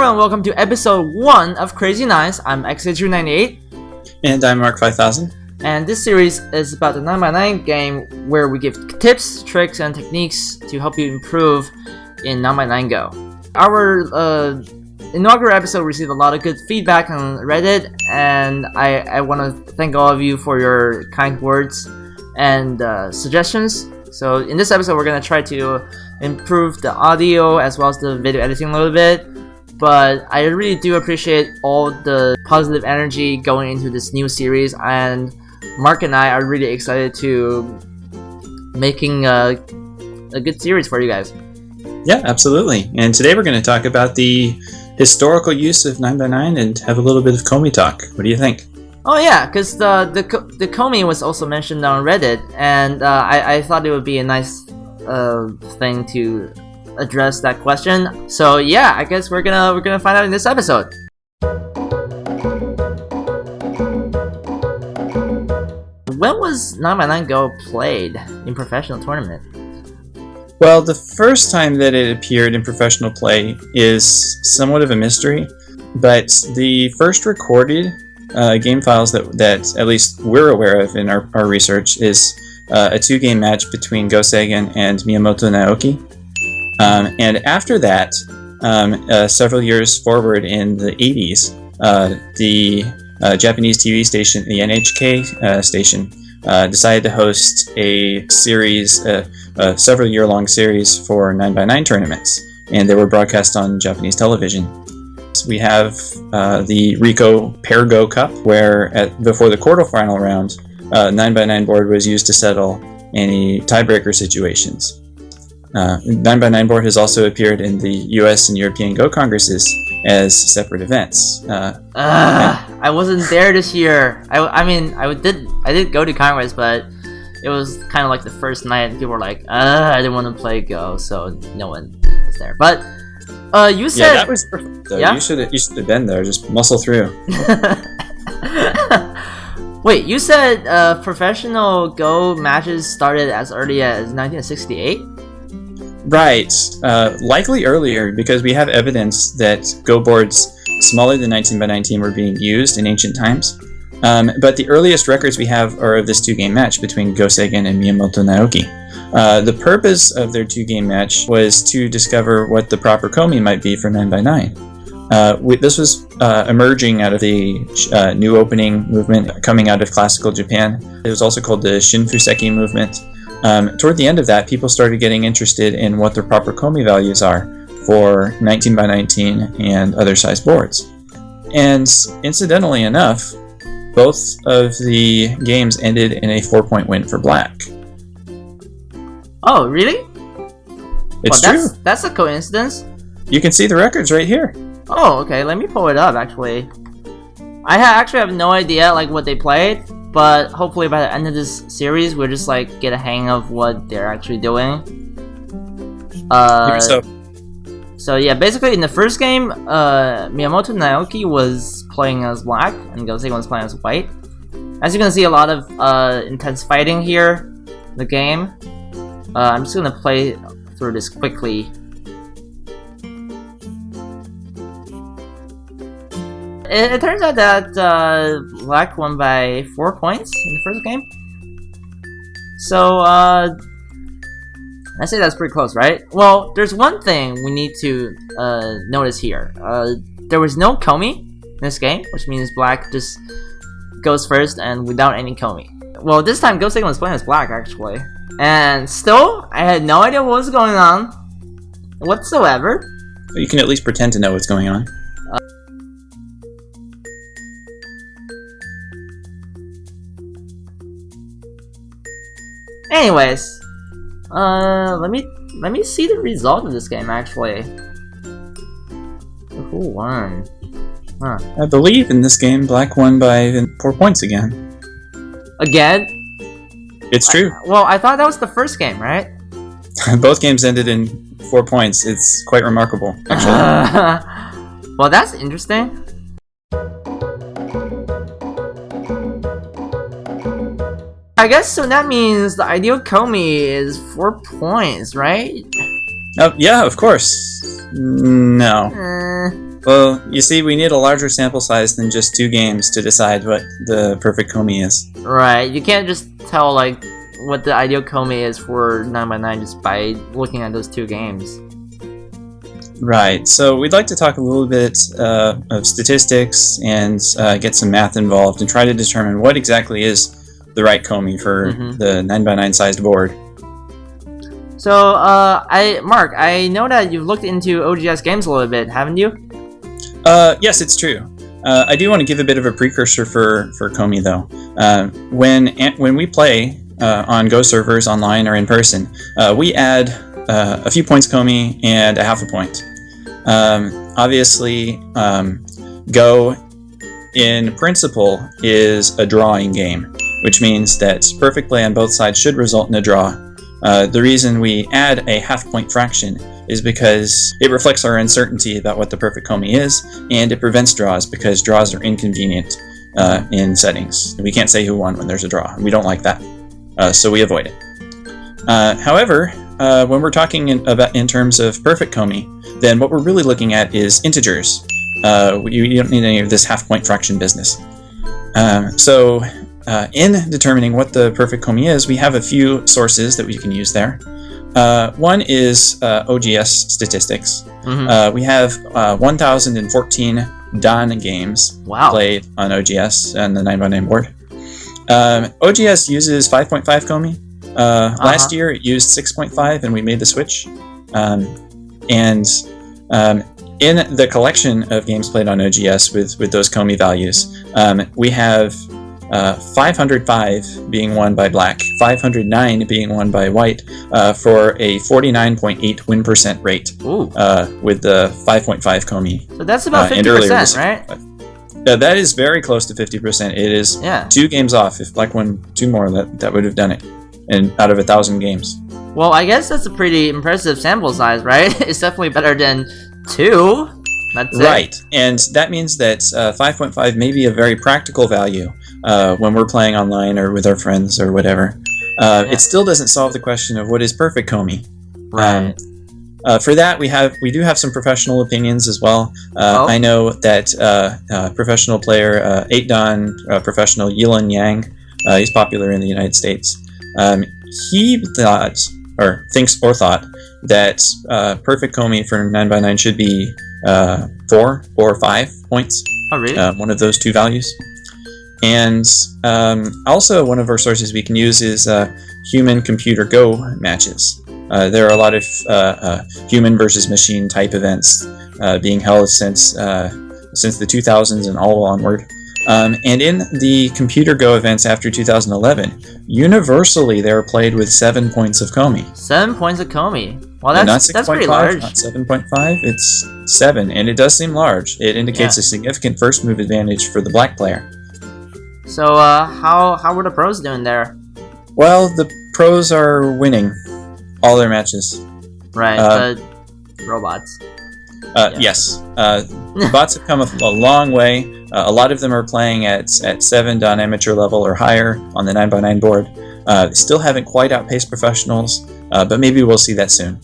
Hello and welcome to episode 1 of Crazy Nines. I'm XA298. And I'm Mark5000. And this series is about the 9x9 game where we give tips, tricks, and techniques to help you improve in 9x9 Go. Our inaugural episode received a lot of good feedback on Reddit, and I want to thank all of you for your kind words and suggestions. So in this episode, we're going to try to improve the audio as well as the video editing a little bit. But I really do appreciate all the positive energy going into this new series, and Mark and I are really excited to making a good series for you guys. Yeah, absolutely. And today we're going to talk about the historical use of 9x9 and have a little bit of Komi talk. What do you think? Oh yeah, because the Komi was also mentioned on Reddit, and I thought it would be a nice thing to address that question. So yeah, I guess we're gonna find out in this episode. When was 9x9 Go played in professional tournament? Well, the first time that it appeared in professional play is somewhat of a mystery, but the first recorded game files that at least we're aware of in our research is a 2-game match between Go-Seigen and Miyamoto Naoki. And after that, several years forward in the 80s, the Japanese TV station, the NHK station, decided to host a series, a several year-long series for 9x9 tournaments, and they were broadcast on Japanese television. So we have the Rico Pair Go Cup, where before the quarterfinal round, 9x9 board was used to settle any tiebreaker situations. 9x9 board has also appeared in the US and European Go Congresses as separate events. I wasn't there this year. I did go to Congress, but it was kind of like the first night, and people were like, I didn't want to play Go, so no one was there. But you said that was perfect, though. Yeah? You should have been there. Just muscle through. Wait, you said professional Go matches started as early as 1968? Right, likely earlier, because we have evidence that Go boards smaller than 19x19 were being used in ancient times. But the earliest records we have are of this 2-game match between Go-Seigen and Miyamoto Naoki. The purpose of their 2-game match was to discover what the proper Komi might be for 9x9. This was emerging out of the new opening movement coming out of classical Japan. It was also called the SHIN FUSEKI movement. Toward the end of that, people started getting interested in what their proper Komi values are for 19x19 and other size boards. And incidentally enough, both of the games ended in a 4-point win for Black. Oh, really? It's true. That's a coincidence. You can see the records right here. Oh, okay. Let me pull it up, actually. I actually have no idea what they played. But hopefully by the end of this series, we'll just get a hang of what they're actually doing. So yeah, basically in the first game, Miyamoto Naoki was playing as Black, and Go-Seigen was playing as White. As you can see, a lot of intense fighting here in the game. I'm just gonna play through this quickly. It turns out that Black won by 4 points in the first game. So, I say that's pretty close, right? Well, there's one thing we need to notice here. There was no Komi in this game, which means Black just goes first and without any Komi. Well, this time Go-Seigen was playing as Black, actually. And still, I had no idea what was going on whatsoever. You can at least pretend to know what's going on. Anyways, let me see the result of this game, actually. Who won? Huh. I believe in this game, Black won by 4 points again. Again? It's true. Well, I thought that was the first game, right? Both games ended in 4 points. It's quite remarkable, actually. Well, that's interesting. I guess so. That means the ideal Komi is 4 points, right? Oh, yeah, of course. No. Well, you see, we need a larger sample size than just 2 games to decide what the perfect Komi is. Right, you can't just tell like what the ideal Komi is for 9x9 just by looking at those 2 games. Right, so we'd like to talk a little bit of statistics and get some math involved and try to determine what exactly is the right Komi for the 9x9 sized board. So, Mark, I know that you've looked into OGS games a little bit, haven't you? Yes, it's true. I do want to give a bit of a precursor for Komi, though. When we play on Go servers, online or in person, we add a few points Komi and a half a point. Obviously, Go, in principle, is a drawing game, which means that perfect play on both sides should result in a draw. The reason we add a half-point fraction is because it reflects our uncertainty about what the perfect Komi is, and it prevents draws because draws are inconvenient in settings. We can't say who won when there's a draw. We don't like that, so we avoid it. However, when we're talking in terms of perfect Komi, then what we're really looking at is integers. You don't need any of this half-point fraction business. In determining what the perfect Komi is, we have a few sources that we can use there. One is OGS statistics. We have 1,014 Dan games played on OGS and the 9x9 board. OGS uses 5.5 Komi. Last year it used 6.5 and we made the switch. In the collection of games played on OGS with those Komi values, we have 505 being won by black, 509 being won by white, for a 49.8 win percent rate with the 5.5 Komi. So that's about 50%, right? That is very close to 50%. It is 2 games off. If black won 2 more, that would have done it, and out of 1,000 games. Well, I guess that's a pretty impressive sample size, right? It's definitely better than 2. That's right, and that means that 5.5 may be a very practical value when we're playing online or with our friends or whatever. It still doesn't solve the question of what is perfect Komi. Right. For that, we do have some professional opinions as well. I know that professional player 8Dan, professional YILUN Yang, he's popular in the United States. He thought that perfect Komi for 9x9 should be 4 or 5 points. Oh, really? One of those 2 values. And also one of our sources we can use is human-computer Go matches. There are a lot of human versus machine type events being held since the 2000s and all onward. And in the computer Go events after 2011, universally they are played with 7 points of Komi. 7 points of Komi. Well, that's pretty large. Not 7.5, it's 7, and it does seem large. It indicates a significant first move advantage for the black player. So, how were the pros doing there? Well, the pros are winning all their matches. Right, the robots. Yes. Bots have come a long way. A lot of them are playing at 7 Dan amateur level or higher on the 9x9 board. Still haven't quite outpaced professionals, but maybe we'll see that soon.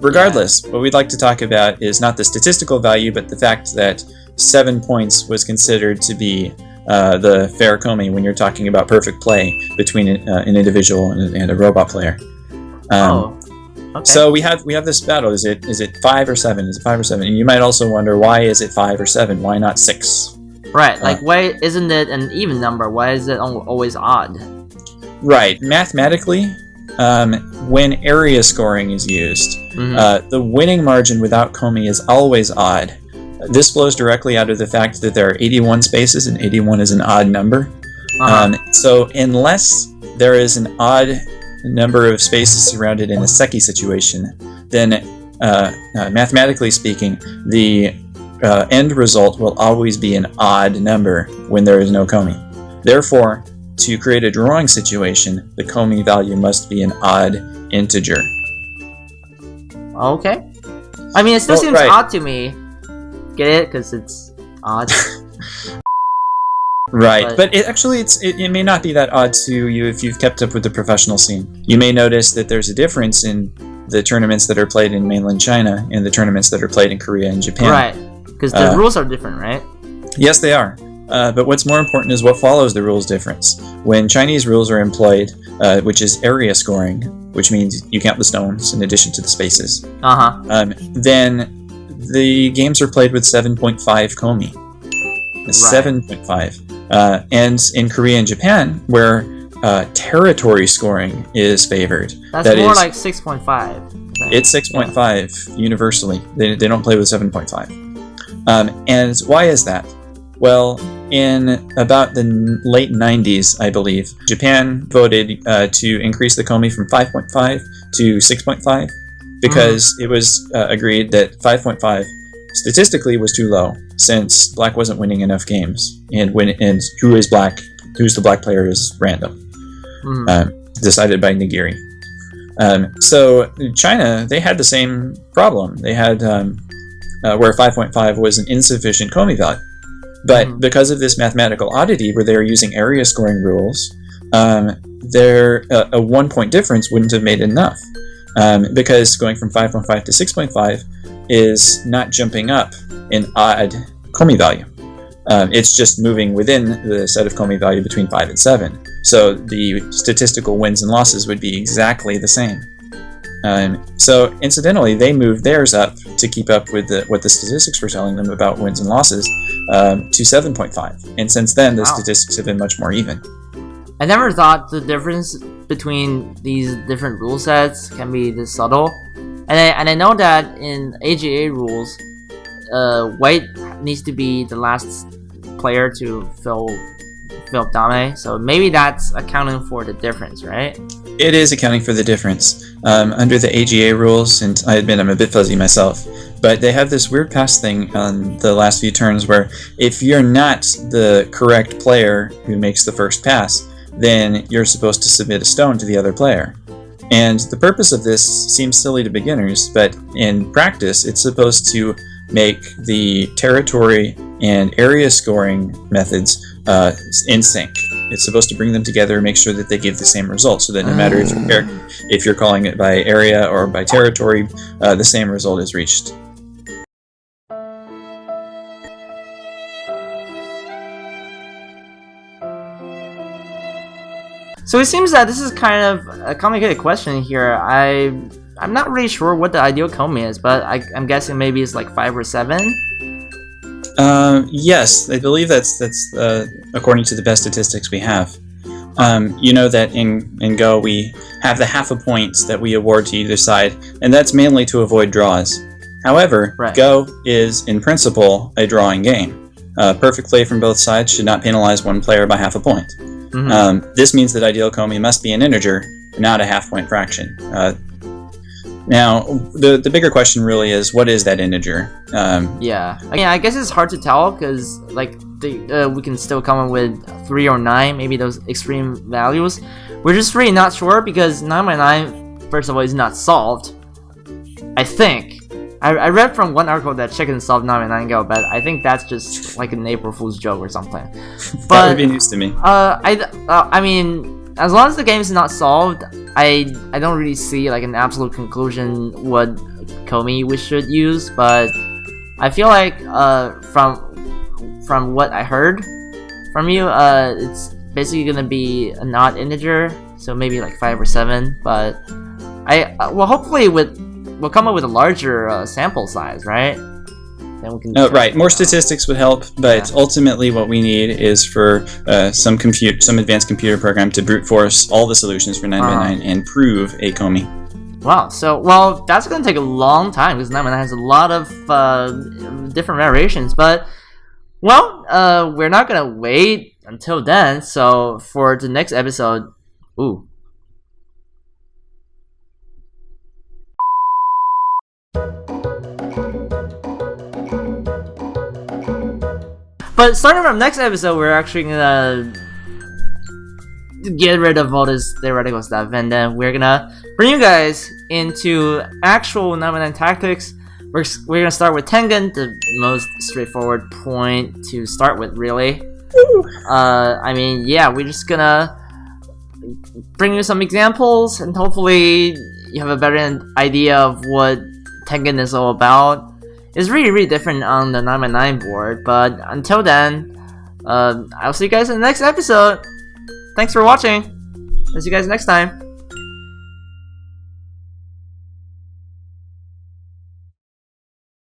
Regardless, what we'd like to talk about is not the statistical value, but the fact that 7 points was considered to be the fair Komi when you're talking about perfect play between an individual and a robot player. Okay. So we have this battle. Is it 5 or 7? Is it 5 or 7? And you might also wonder, why is it 5 or 7? Why not 6? Right. Like, why isn't it an even number? Why is it always odd? Right. Mathematically, when area scoring is used, the winning margin without Komi is always odd. This flows directly out of the fact that there are 81 spaces, and 81 is an odd number. So unless there is an odd number of spaces surrounded in a SHIN situation, then mathematically speaking, the end result will always be an odd number when there is no Komi. Therefore, to create a drawing situation, the Komi value must be an odd integer. Okay. I mean, it still seems odd to me. Get it? Because it's odd. Right, but it may not be that odd to you if you've kept up with the professional scene. You may notice that there's a difference in the tournaments that are played in mainland China and the tournaments that are played in Korea and Japan. Right, Because the rules are different, right? Yes, they are. But what's more important is what follows the rules difference. When Chinese rules are employed, which is area scoring, which means you count the stones in addition to the spaces, then the games are played with 7.5 Komi. 7.5. And in Korea and Japan, where territory scoring is favored. That's more like 6.5. It's 6.5 universally. They don't play with 7.5. And why is that? Well, in about the late 90s, I believe, Japan voted to increase the Komi from 5.5 to 6.5 because it was agreed that 5.5 statistically was too low since black wasn't winning enough games, and who is black, who's the black player is random, decided by Nigiri. So China, they had the same problem. They had where 5.5 was an insufficient Komi value. But because of this mathematical oddity where they were using area scoring rules, a 1 point difference wouldn't have made enough. Because going from 5.5 to 6.5 is not jumping up an odd Komi value. It's just moving within the set of Komi value between 5 and 7. So the statistical wins and losses would be exactly the same. So incidentally, they moved theirs up to keep up with what the statistics were telling them about wins and losses to 7.5. And since then, the statistics have been much more even. I never thought the difference between these different rule sets can be this subtle. And I know that in AGA rules, white needs to be the last player to fill up Dame, so maybe that's accounting for the difference, right? It is accounting for the difference. Under the AGA rules, and I admit I'm a bit fuzzy myself, but they have this weird pass thing on the last few turns where if you're not the correct player who makes the first pass, then you're supposed to submit a stone to the other player. And the purpose of this seems silly to beginners, but in practice, it's supposed to make the territory and area scoring methods in sync. It's supposed to bring them together and make sure that they give the same result, so that no matter if you're calling it by area or by territory, the same result is reached. So it seems that this is kind of a complicated question here. I'm not really sure what the ideal Komi is, but I'm guessing maybe it's like 5 or 7. Yes, I believe that's according to the best statistics we have. You know that in Go we have the half a point that we award to either side, and that's mainly to avoid draws. However, Go is in principle a drawing game. Perfect play from both sides should not penalize one player by half a point. This means that ideal Komi must be an integer, not a half-point fraction. Now, the bigger question really is, what is that integer? Yeah, I mean, I guess it's hard to tell because like we can still come up with 3 or 9, maybe those extreme values. We're just really not sure because 9x9, first of all, is not solved. I think. I read from one article that chicken solved 9x9 Go, but I think that's just like an April Fool's joke or something. But that would be news to me. I mean, as long as the game is not solved, I don't really see like an absolute conclusion what Komi we should use, but I feel like from what I heard from you, it's basically gonna be an odd integer, so maybe like 5 or 7. But well, hopefully we'll come up with a larger sample size, right? Then we can. Right. More statistics would help, but ultimately, what we need is for some advanced computer program to brute force all the solutions for 9x9 and prove a Komi. Wow. So, well, that's gonna take a long time because 9x9 has a lot of different variations. But, well, we're not gonna wait until then. So, for the next episode, ooh. But starting from next episode, we're actually gonna get rid of all this theoretical stuff, and then we're gonna bring you guys into actual 9x9 tactics. We're gonna start with Tengen, the most straightforward point to start with, really. I mean, yeah, we're just gonna bring you some examples, and hopefully you have a better idea of what Tengen is all about. It's really different on the 9x9 board. But until then, I'll see you guys in the next episode. Thanks for watching. I'll see you guys next time.